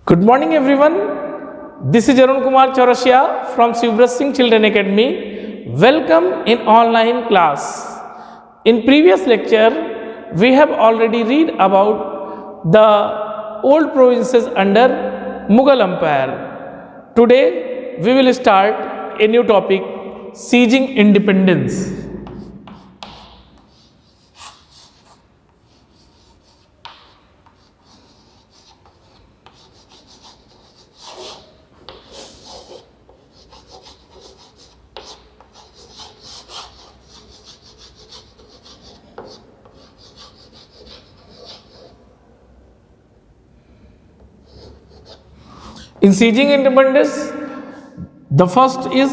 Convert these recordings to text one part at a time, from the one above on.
Good morning everyone. This is Arun Kumar Chaurasia from Shivbraj Singh Children Academy. Welcome in online class. In previous lecture, we have already read about the old provinces under Mughal Empire. Today, we will start a new topic, sieging independence. In sieging independence, the first is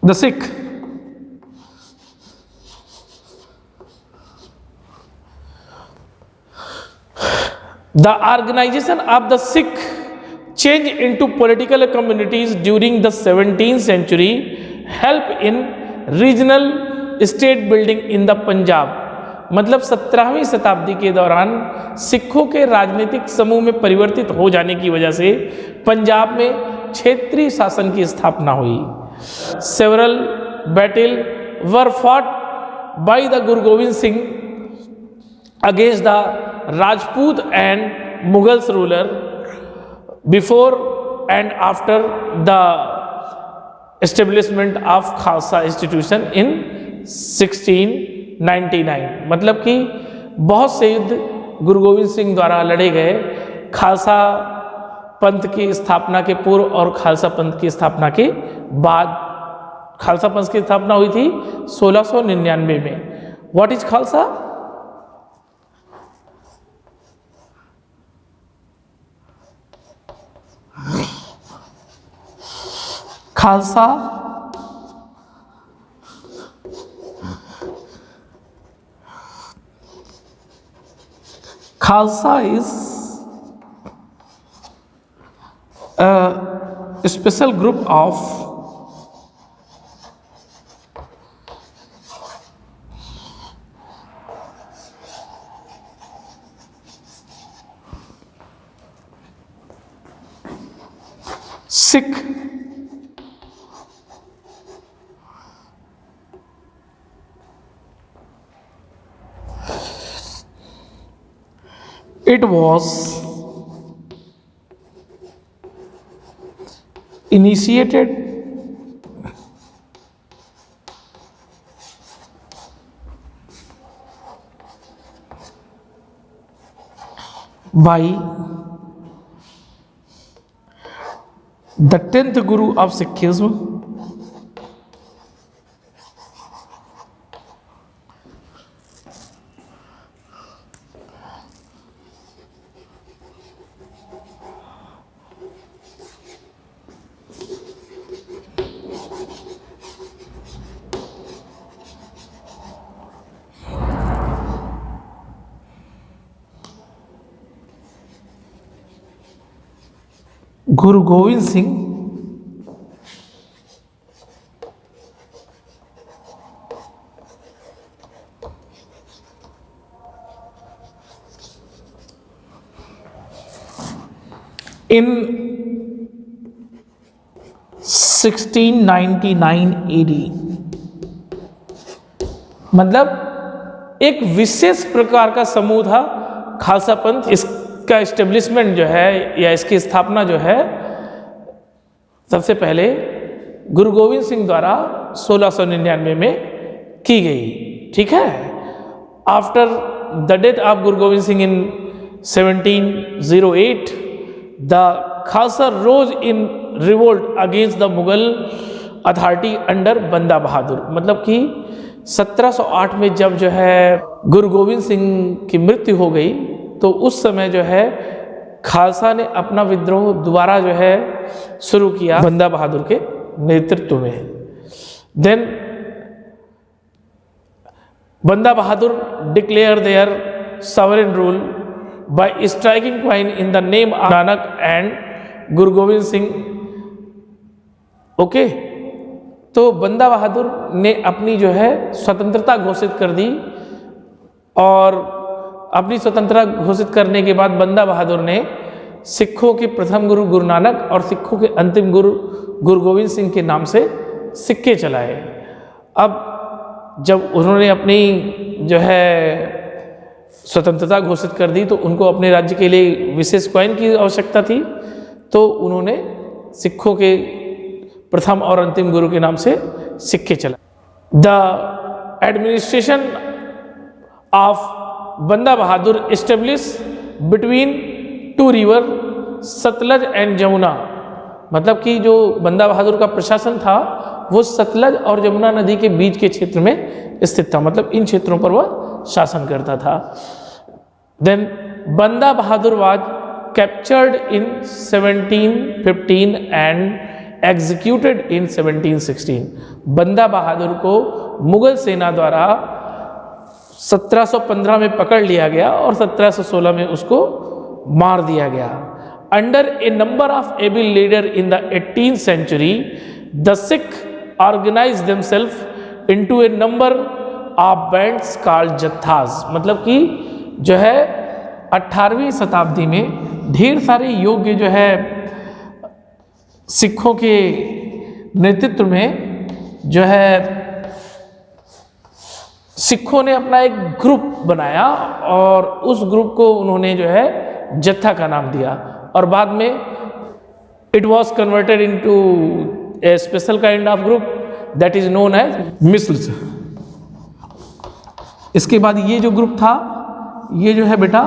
the Sikh. The organization of the Sikh changed into political communities during the 17th century, help in regional state building in the Punjab. मतलब 17वीं शताब्दी के दौरान सिखों के राजनीतिक समूह में परिवर्तित हो जाने की वजह से पंजाब में क्षेत्रीय शासन की स्थापना हुई. Several battle were fought by the Guru Gobind Singh against the Rajput and Mughals ruler before and after the establishment of Khalsa institution in 1699. मतलब कि बहुत से युद्ध गुरु गोविंद सिंह द्वारा लड़े गए खालसा पंथ की स्थापना के पूर्व और खालसा पंथ की स्थापना के बाद. खालसा पंथ की स्थापना हुई थी 1699 में. What is Khalsa? Khalsa Khalsa is a special group of Sikh It was initiated by the 10th Guru of Sikhism, Guru Govind Singh in 1699 AD. मतलब एक विशेष प्रकार का समूह था खालसा पंथ. इसका एस्टेब्लिशमेंट जो है या इसकी स्थापना जो है सबसे पहले गुरु गोविंद सिंह द्वारा 1699 में की गई. ठीक है. After the death of Guru Gobind Singh in 1708 the Khalsa rose in revolt against the Mughal authority under Banda Bahadur. मतलब कि 1708 में जब जो है गुरु गोविंद सिंह की मृत्यु हो गई तो उस समय जो है खालसा ने अपना विद्रोह दोबारा जो है शुरू किया बंदा बहादुर के नेतृत्व में. Then Banda Bahadur declare their sovereign rule by striking coin in the name of Nanak and Guru Gobind Singh. Okay. तो बंदा बहादुर ने अपनी जो है स्वतंत्रता घोषित कर दी और अपनी स्वतंत्रता घोषित करने के बाद बंदा बहादुर ने सिखों के प्रथम गुरु गुरु नानक और सिखों के अंतिम गुरु गुरु गोविंद सिंह के नाम से सिक्के चलाए। अब जब उन्होंने अपनी जो है स्वतंत्रता घोषित कर दी तो उनको अपने राज्य के लिए विशेष कॉइन की आवश्यकता थी, तो उन्होंने सिखों के प्रथम और अंतिम गुरु के नाम से सिक्के चलाए। The administration of Banda Bahadur establish between two river Sutlej and Jamuna, मतलब कि जो बंदा बहादुर का प्रशासन था वो सतलज और जमुना नदी के बीच के क्षेत्र में स्थित था, मतलब इन क्षेत्रों पर वह शासन करता था। Then Banda Bahadur was captured in 1715 and executed in 1716। Banda बहादुर को मुगल सेना द्वारा 1715 में पकड़ लिया गया और 1716 में उसको मार दिया गया। Under A number of able leader in the 18th century, the Sikh organized themselves into a number of bands called जत्थास, मतलब कि जो है 18वीं शताब्दी में ढेर सारे योग्य जो है सिखों के नेतृत्व में जो है सिखों ने अपना एक ग्रुप बनाया और उस ग्रुप को उन्होंने जो है जत्था का नाम दिया और बाद में it was converted into a special kind of group that is known as misls. इसके बाद ये जो ग्रुप था ये जो है बेटा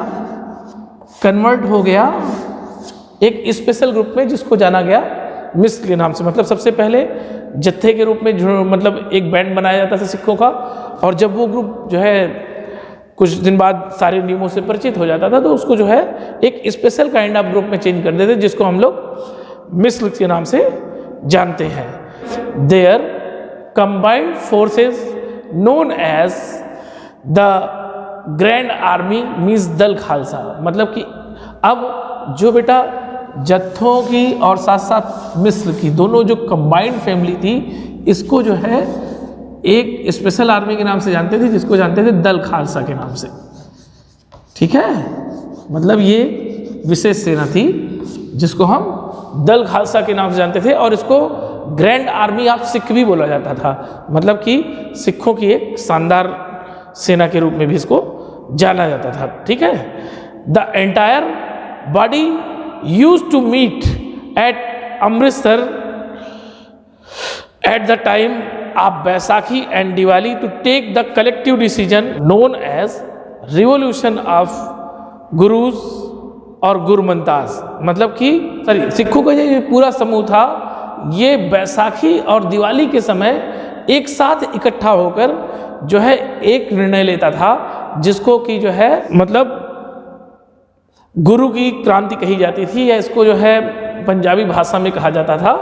कन्वर्ट हो गया एक स्पेशल ग्रुप में जिसको जाना गया मिस्ल के नाम से। मतलब सबसे पहले जत्थे के रूप में मतलब एक बैंड बनाया जाता था सिखों का, और जब वो ग्रुप जो है कुछ दिन बाद सारे नियमों से परिचित हो जाता था तो उसको जो है एक स्पेशल काइंड ऑफ ग्रुप में चेंज कर देते जिसको हम लोग मिस्ल के नाम से जानते हैं। Their combined forces known as the grand army means Dal Khalsa, मतलब कि अब जो बेटा जत्थों की और साथ साथ मिस्र की दोनों जो कंबाइंड फैमिली थी इसको जो है एक स्पेशल आर्मी के नाम से जानते थे जिसको जानते थे दल खालसा के नाम से। ठीक है, मतलब ये विशेष सेना थी जिसको हम दल खालसा के नाम से जानते थे और इसको ग्रैंड आर्मी ऑफ सिख भी बोला जाता था, मतलब कि सिखों की एक शानदार सेना के रूप में भी इसको जाना जाता था। ठीक है, the entire body used to meet at Amritsar at the time of Baisakhi and Diwali to take the collective decision known as revolution of Gurus और गुरमंताज, मतलब कि सिखों का ये पूरा समूह था ये बैसाखी और दिवाली के समय एक साथ इकट्ठा होकर जो है एक निर्णय लेता था जिसको कि जो है मतलब गुरु की क्रांति कही जाती थी, या इसको जो है पंजाबी भाषा में कहा जाता था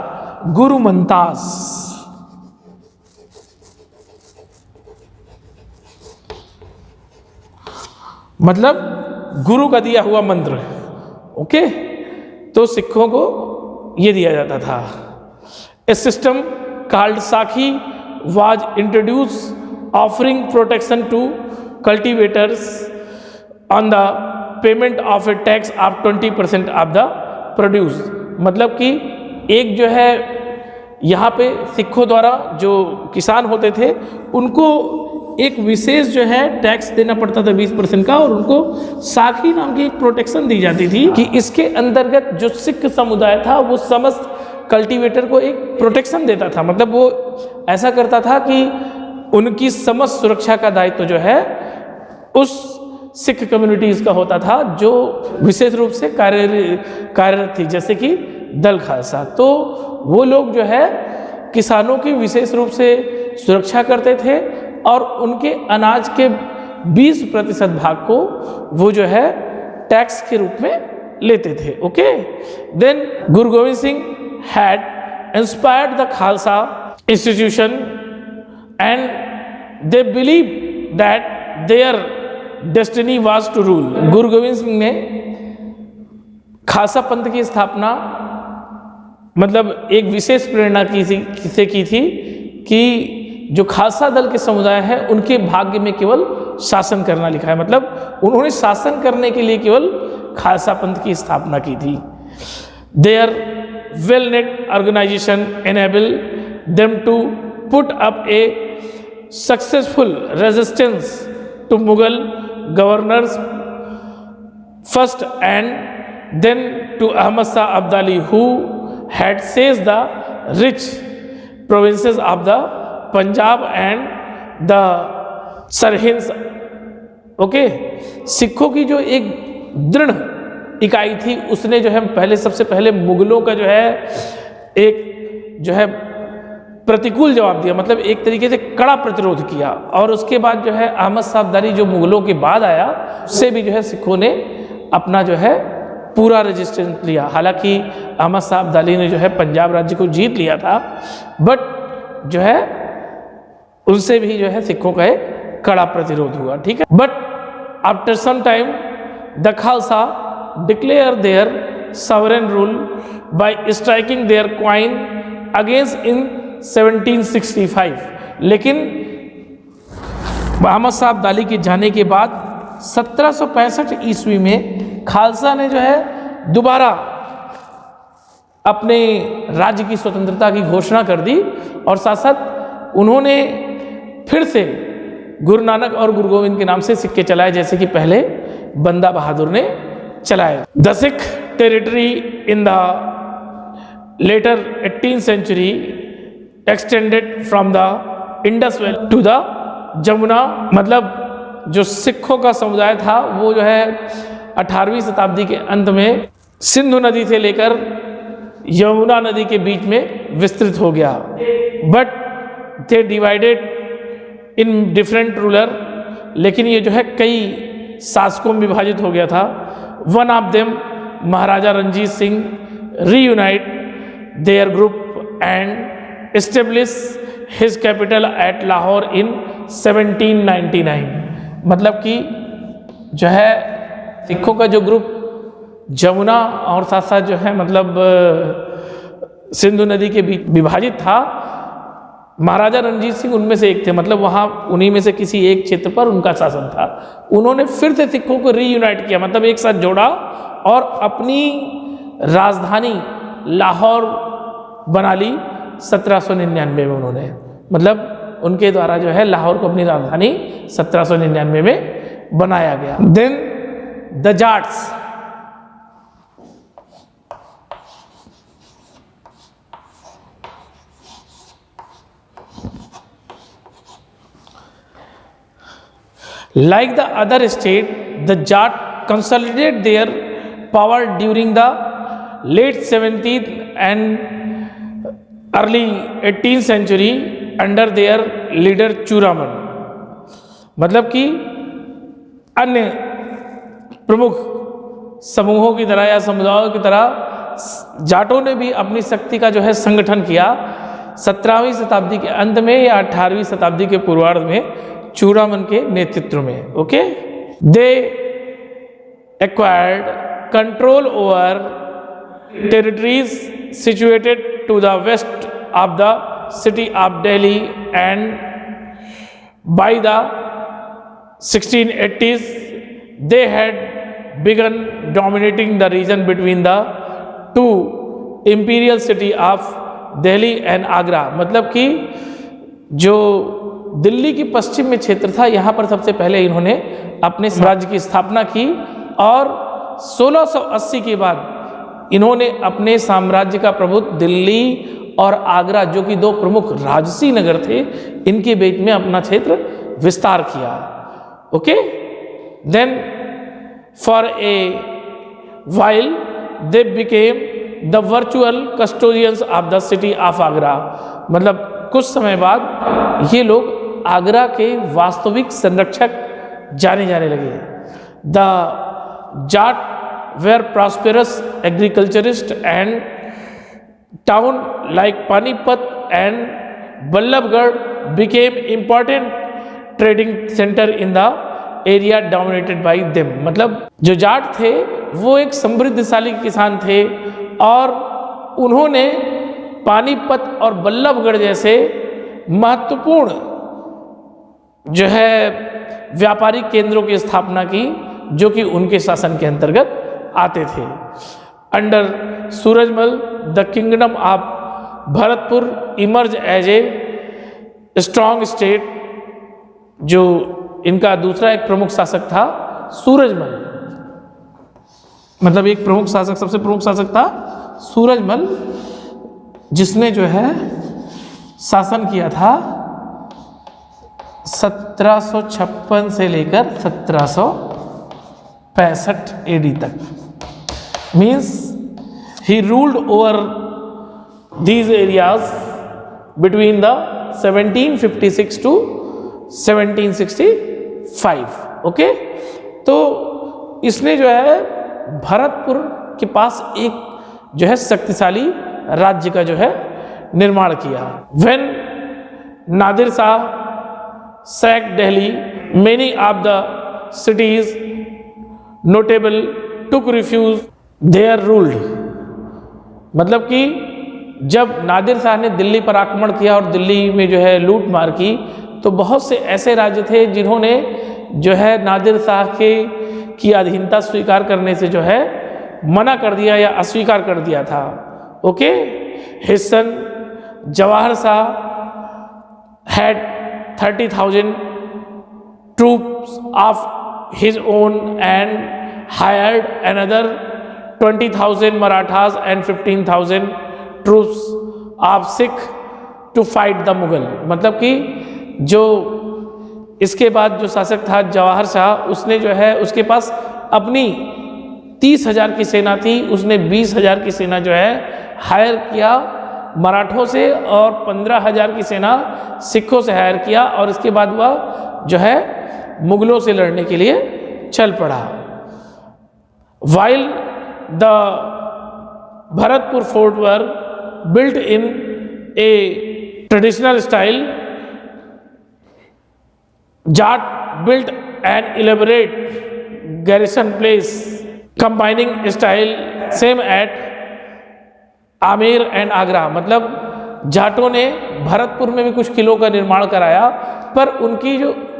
गुरुमंतास। मतलब गुरु का दिया हुआ मंत्र। ओके, तो सिखों को ये दिया जाता था। A system called sakhi was introduce offering protection to cultivators on the payment of a tax of 20% of the produce, मतलब कि एक जो है यहाँ पे सिखों द्वारा जो किसान होते थे उनको एक विशेष जो है टैक्स देना पड़ता था 20% का, और उनको साखी नाम की एक प्रोटेक्शन दी जाती थी कि इसके अंतर्गत जो सिख समुदाय था वो समस्त कल्टीवेटर को एक प्रोटेक्शन देता था। मतलब वो ऐसा करता था कि उनकी समस्त सुरक्षा का दायित्व जो है उस सिख कम्युनिटीज़ का होता था जो विशेष रूप से कार्यरत थी, जैसे कि दल खालसा। तो वो लोग जो है किसानों की विशेष रूप से सुरक्षा करते थे और उनके अनाज के 20% भाग को वो जो है टैक्स के रूप में लेते थे। Okay, then Guru Gobind Singh had inspired the Khalsa institution and they believe that their destiny was to rule. Guru Gobind Singh ने खालसा पंथ की स्थापना मतलब एक विशेष प्रेरणा की थी कि जो खालसा दल के समुदाय है उनके भाग्य में केवल शासन करना लिखा है, मतलब उन्होंने शासन करने के लिए केवल खालसा पंथ की स्थापना की थी। Their well net organisation enable them to put up a successful resistance to Mughal governors first and then to Ahmad Shah Abdali, who had seized the rich provinces of the Punjab and the Sirhinds। Okay, सिखों की जो एक दृढ़ इकाई थी उसने जो है पहले सबसे पहले मुगलों का जो है एक जो है प्रतिकूल जवाब दिया, मतलब एक तरीके से कड़ा प्रतिरोध किया। और उसके बाद जो है अहमद शाह अब्दाली जो मुगलों के बाद आया उससे भी जो है सिखों ने अपना जो है पूरा रेजिस्टेंस लिया। हालांकि अहमद शाह अब्दाली ने जो है पंजाब राज्य को जीत लिया था, बट जो है उनसे भी जो है सिखों का एक कड़ा प्रतिरोध हुआ, ठीक है। But after some time the Khalsa declare their sovereign rule by striking their coin against in 1765। लेकिन अहमद शाह अब्दाली के जाने के बाद 1765 ईस्वी में खालसा ने जो है दोबारा अपने राज्य की स्वतंत्रता की घोषणा कर दी और साथ साथ उन्होंने फिर से गुरु नानक और गुरु गोविंद के नाम से सिक्के चलाए, जैसे कि पहले बंदा बहादुर ने चलाए। The Sikh territory in the later 18th century extended from the Indus valley to the Jamuna. मतलब जो सिखों का समुदाय था वो जो है 18वीं शताब्दी के अंत में सिंधु नदी से लेकर यमुना नदी के बीच में विस्तृत हो गया। But they divided in different ruler, लेकिन ये जो है कई शासकों में विभाजित हो गया था। One of them Maharaja Ranjit Singh reunite their group and establish his capital at Lahore in 1799। मतलब कि जो है सिखों का जो ग्रुप जमुना और साथ साथ जो है मतलब सिंधु नदी के बीच विभाजित था, महाराजा रणजीत सिंह उनमें से एक थे, मतलब वहाँ उन्हीं में से किसी एक क्षेत्र पर उनका शासन था। उन्होंने फिर से सिखों को रीयूनाइट किया, मतलब एक साथ जोड़ा और अपनी राजधानी लाहौर बना ली 1799 में उन्होंने, मतलब उनके द्वारा जो है लाहौर को अपनी राजधानी 1799 में बनाया गया। Then the Jats, like the other state, the Jat consolidated their power during the late 17th and early 18th century under their leader Churaman. मतलब कि अन्य प्रमुख समूहों की तरह या समुदायों की तरह जाटों ने भी अपनी शक्ति का जो है संगठन किया 17वीं शताब्दी के अंत में या 18वीं शताब्दी के पूर्वार्ध में चूड़ामन के नेतृत्व में। Okay, they acquired control over territories situated to the west of the city of Delhi and by the 1680s they had begun dominating the region between the two imperial city of Delhi and Agra. मतलब कि जो दिल्ली की पश्चिम में क्षेत्र था, यहाँ पर सबसे पहले इन्होंने अपने राज्य की स्थापना की और 1680 के बाद इन्होंने अपने साम्राज्य का प्रभुत्व दिल्ली और आगरा, जो कि दो प्रमुख राजसी नगर थे, इनके बीच में अपना क्षेत्र विस्तार किया। Okay, then for a while they became the virtual custodians of the city of Agra. मतलब कुछ समय बाद ये लोग आगरा के वास्तविक संरक्षक जाने लगे। The Jat were prosperous agriculturist and town like Panipat and Ballabhgarh became important trading centre in the area dominated by them. मतलब जो जाट थे वो एक समृद्धशाली किसान थे और उन्होंने पानीपत और बल्लभगढ़ जैसे महत्वपूर्ण जो है व्यापारिक केंद्रों की स्थापना की जो कि उनके शासन के अंतर्गत आते थे। Under Surajmal the kingdom of Bharatpur emerge as a strong state. जो इनका दूसरा एक प्रमुख शासक था सूरजमल, मतलब एक प्रमुख शासक, सबसे प्रमुख शासक था सूरजमल, जिसने जो है शासन किया था 1756 से लेकर 1765 एडी तक। Means he ruled over these areas between the 1756 to 1765। ओके, तो इसने जो है भरतपुर के पास एक जो है शक्तिशाली राज्य का जो है निर्माण किया। When Nadir Shah sacked Delhi, many of the cities notable took refuge there ruled। मतलब कि जब नादिर शाह ने दिल्ली पर आक्रमण किया और दिल्ली में जो है लूट मार की, तो बहुत से ऐसे राज्य थे जिन्होंने जो है नादिर शाह की अधीनता स्वीकार करने से जो है मना कर दिया या अस्वीकार कर दिया था। Okay, his son Jawahar had 30,000 troops of his own and hired another 20,000 Marathas and 15,000 troops of Sikh to fight the Mughal। मतलब कि जो इसके बाद जो शासक था जवाहर शाह, उसने जो है उसके पास अपनी 30,000 की सेना थी, उसने 20,000 की सेना जो है हायर किया मराठों से और 15,000 की सेना सिखों से हायर किया, और इसके बाद वह जो है मुगलों से लड़ने के लिए चल पड़ा। While the Bharatpur fort were built in A traditional style, Jat built N elaborate garrison place combining style same at Amer and Agra. मतलब जाटों ने भरतपुर में भी कुछ किलों का निर्माण कराया, पर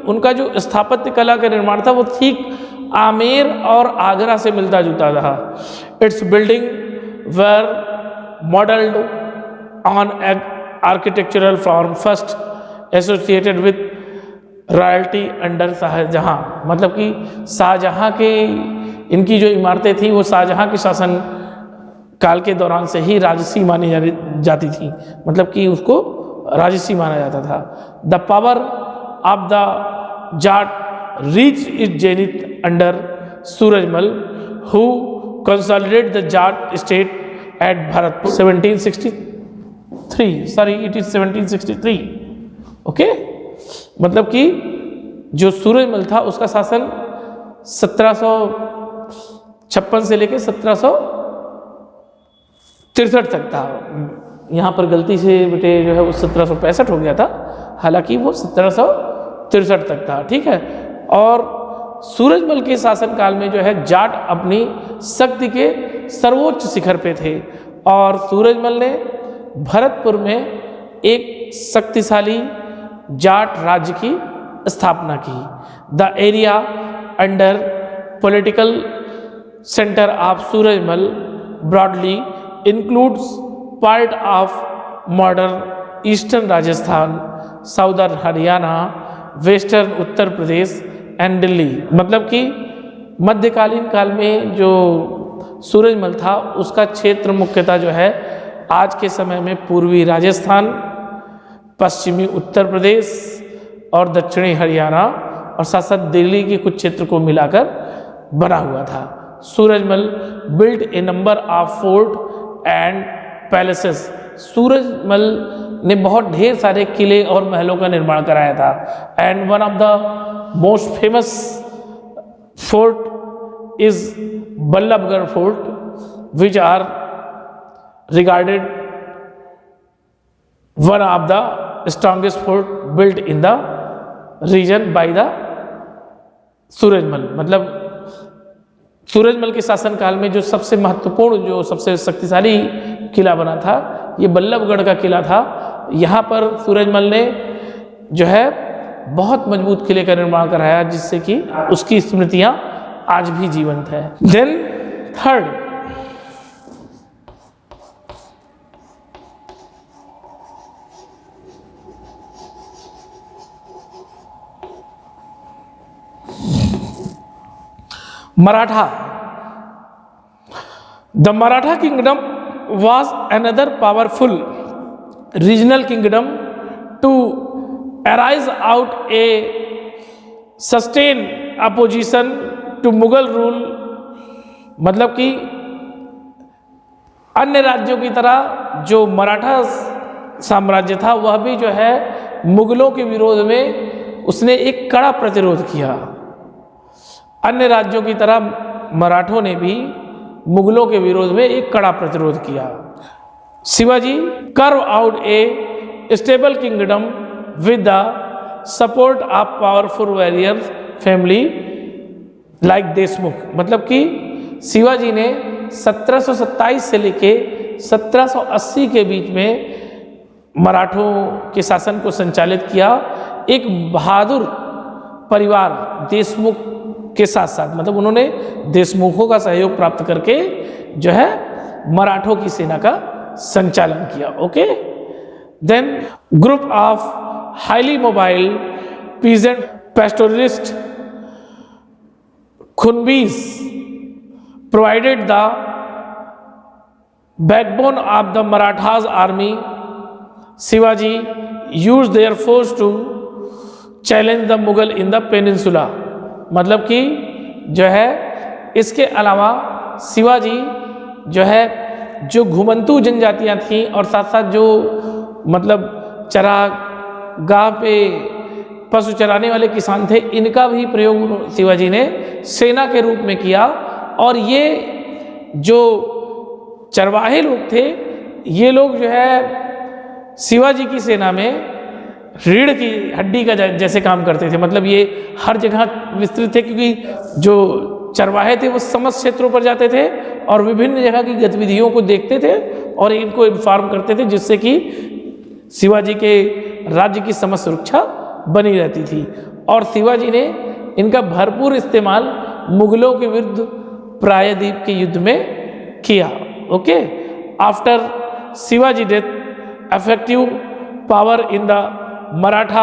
उनका जो स्थापत्य कला का निर्माण था वो ठीक आमेर और आगरा से मिलता जुलता था। Its building were modelled on architectural form first associated with royalty under Shahjahan. मतलब कि शाहजहां के इनकी जो इमारतें थी वो शाहजहां के शासन काल के दौरान से ही राजसी मानी जाती थी, मतलब कि उसको राजसी माना जाता था। The power of the Jat reach is zenith under Surajmal who consolidate the Jat state at Bharatpur 1763। Okay, मतलब कि जो सूरजमल था उसका शासन 1756 से लेकर 1763 तक था। यहाँ पर गलती से बेटे जो है वो 1765 हो गया था, हालांकि वो 1763 तक था। ठीक है, और सूरजमल के शासनकाल में जो है जाट अपनी शक्ति के सर्वोच्च शिखर पे थे, और सूरजमल ने भरतपुर में एक शक्तिशाली जाट राज्य की स्थापना की। The area under political centre of Surajmal broadly includes part of modern eastern Rajasthan, southern Haryana, western Uttar Pradesh and Delhi. मतलब कि मध्यकालीन काल में जो सूरजमल था उसका क्षेत्र मुख्यतः जो है आज के समय में पूर्वी राजस्थान, पश्चिमी उत्तर प्रदेश और दक्षिणी हरियाणा और साथ साथ दिल्ली के कुछ क्षेत्र को मिलाकर बना हुआ था। Surajmal build a number of fort and palaces. Surajmal ने बहुत ढेर सारे किले और महलों का निर्माण कराया था। And one of the most famous fort is Ballabhgarh fort which are regarded one of the strongest fort built in the region by the Surajmal. मतलब सूरजमल के शासनकाल में जो सबसे महत्वपूर्ण, जो सबसे शक्तिशाली किला बना था ये बल्लभगढ़ का किला था। यहाँ पर सूरजमल ने जो है बहुत मजबूत किले का निर्माण कराया, जिससे कि उसकी स्मृतियां आज भी जीवंत है। Then third, Maratha. The Maratha kingdom was another powerful regional kingdom to arise out a sustained opposition to Mughal rule। मतलब कि अन्य राज्यों की तरह जो मराठा साम्राज्य था वह भी जो है मुगलों के विरोध में उसने एक कड़ा प्रतिरोध किया। अन्य राज्यों की तरह मराठों ने भी मुगलों के विरोध में एक कड़ा प्रतिरोध किया। Shivaji curve out A stable kingdom with the support of powerful warrior family like Deshmukh. मतलब कि शिवाजी ने 1727 से लेके 1780 के बीच में मराठों के शासन को संचालित किया एक बहादुर परिवार देशमुख के साथ साथ। मतलब उन्होंने देशमुखों का सहयोग प्राप्त करके जो है मराठों की सेना का संचालन किया। Okay, then group of highly mobile peasant pastoralist Kunbis provided the backbone of the Marathas army. Shivaji use their force to challenge the Mughal in the peninsula. मतलब कि जो है इसके अलावा शिवाजी जो है जो घुमंतू जनजातियां थीं और साथ साथ जो मतलब चरागाह पे पशु चराने वाले किसान थे, इनका भी प्रयोग शिवाजी ने सेना के रूप में किया। और ये जो चरवाहे लोग थे, ये लोग जो है शिवाजी की सेना में रीढ़ की हड्डी का जैसे काम करते थे। मतलब ये हर जगह विस्तृत थे, क्योंकि जो चरवाहे थे वो समस्त क्षेत्रों पर जाते थे और विभिन्न जगह की गतिविधियों को देखते थे और इनको इन्फॉर्म करते थे, जिससे कि शिवाजी के राज्य की समस्त सुरक्षा बनी रहती थी। और शिवाजी ने इनका भरपूर इस्तेमाल मुगलों के विरुद्ध प्रायद्वीप के युद्ध में किया। Okay, after Shivaji death effective power in the Maratha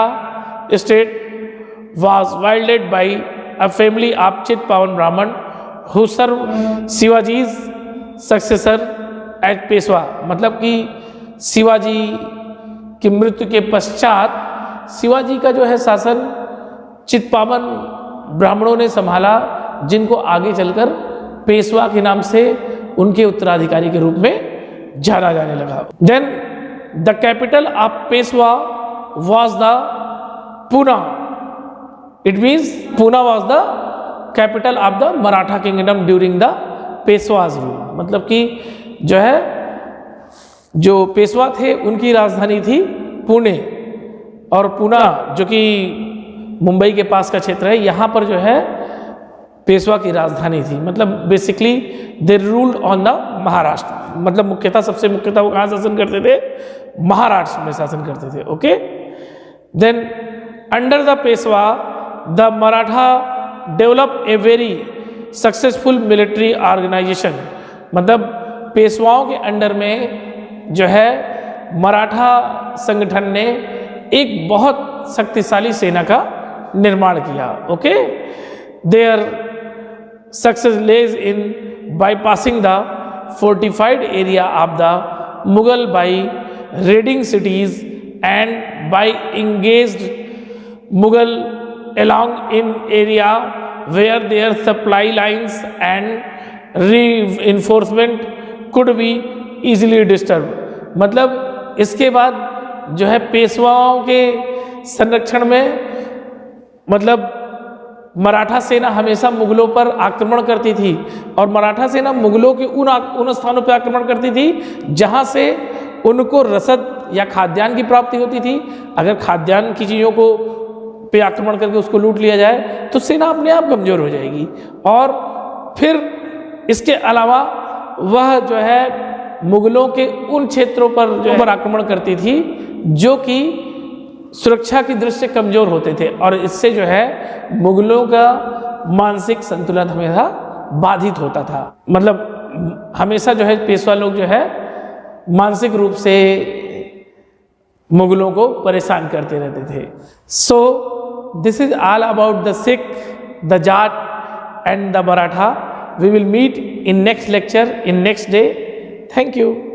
state was wielded by a family of Chitpavan Brahman who served Shivaji's successor as Peshwa। मतलब कि शिवाजी की मृत्यु के पश्चात शिवाजी का जो है शासन चित्पावन ब्राह्मणों ने संभाला, जिनको आगे चलकर पेशवा के नाम से उनके उत्तराधिकारी के रूप में जाना जाने लगा। Then the capital of Peshwa was the Pune। It means Pune was the capital of the Maratha kingdom during the Peshwa's rule। मतलब कि जो है जो पेशवा थे उनकी राजधानी थी पुणे, और पुणे जो कि मुंबई के पास का क्षेत्र है, यहाँ पर जो है पेशवा की राजधानी थी। मतलब basically they ruled on the Maharashtra. मतलब मुख्यतः सबसे मुख्यतः वो कहाँ शासन करते थे? महाराष्ट्र में शासन करते थे। Okay, then under the Peshwa the Maratha develop a very successful military organisation. मतलब पेशवाओं के अंडर में जो है मराठा संगठन ने एक बहुत शक्तिशाली सेना का निर्माण किया। Okay, their success lies in bypassing the fortified area of the Mughal by raiding cities and by engaged Mughal along in area where their supply lines and reinforcement could be easily disturbed। मतलब इसके बाद जो है पेशवाओं के संरक्षण में मतलब मराठा सेना हमेशा मुगलों पर आक्रमण करती थी, और मराठा सेना मुगलों के उन स्थानों पर आक्रमण करती थी जहां से उनको रसद या खाद्यान्न की प्राप्ति होती थी। अगर खाद्यान्न की चीज़ों को पे आक्रमण करके उसको लूट लिया जाए तो सेना अपने आप कमज़ोर हो जाएगी। और फिर इसके अलावा वह जो है मुगलों के उन क्षेत्रों पर जो पर आक्रमण करती थी जो कि सुरक्षा की दृष्टि से कमज़ोर होते थे और इससे जो है मुगलों का मानसिक संतुलन हमेशा बाधित होता था। मतलब हमेशा जो है पेशवा लोग जो है मानसिक रूप से मुगलों को परेशान करते रहते थे। So this is all about the Sikh, the Jat and the Maratha. We will meet in next lecture, in next day. Thank you.